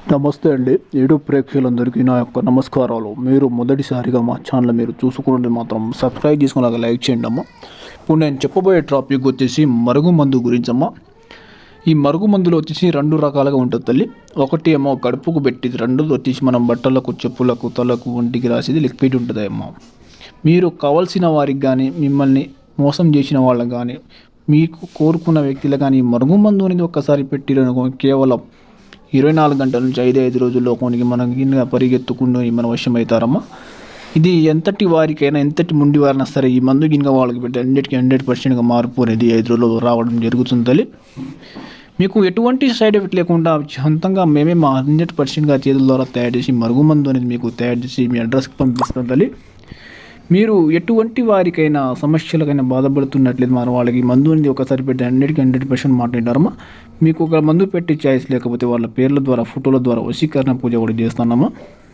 నమస్తే అండి. యూట్యూబ్ ప్రేక్షకులందరికీ నా యొక్క నమస్కారాలు. మీరు మొదటిసారిగా మా ఛానల్ మీరు చూసుకుంటే మాత్రం సబ్స్క్రైబ్ చేసుకున్నాక లైక్ చేయండి అమ్మ. ఇప్పుడు నేను చెప్పబోయే టాపిక్ వచ్చేసి మరుగుమందు గురించి అమ్మ. ఈ మరుగుమందులో వచ్చేసి రెండు రకాలుగా ఉంటుంది తల్లి. ఒకటి ఏమో కడుపుకు పెట్టింది, రెండోది వచ్చేసి మనం బట్టలకు, చెప్పులకు, తలకు, ఒంటికి రాసేది లిక్విడ్ ఉంటుంది అమ్మ. మీరు కావాల్సిన వారికి కానీ, మిమ్మల్ని మోసం చేసిన వాళ్ళకి కానీ, మీకు కోరుకున్న వ్యక్తులు కానీ మరుగుమందు అనేది ఒక్కసారి పెట్టిరనుకో కేవలం 24 గంటల నుంచి 5 రోజుల్లో కొనికి మనకి పరిగెత్తుకుని మన వశం అవుతారమ్మా. ఇది ఎంతటి వారికైనా, ఎంతటి ముండి వారైనా సరే ఈ మందు గినక వాళ్ళకి పెట్టి 100% మార్పు అనేది 5 రోజుల్లో రావడం జరుగుతుంది తల్లి. మీకు ఎటువంటి సైడ్ ఎఫెక్ట్ లేకుండా సొంతంగా మేమే మా 100%గా చేతుల ద్వారా తయారు చేసి మరుగుమందు అనేది మీకు తయారు చేసి మీ అడ్రస్కి పంపిస్తాం తల్లి. మీరు ఎటువంటి వారికైనా సమస్యలకైనా బాధపడుతున్నట్లేదు మన వాళ్ళకి మందు అనేది ఒకసారి పెట్టి 100% మాట్లాడారమ్మా. మీకు ఒక మందు పెట్టి చాయిస్ లేకపోతే వాళ్ళ పేర్ల ద్వారా, ఫోటోల ద్వారా వశీకరణ పూజ కూడా చేస్తున్నామా.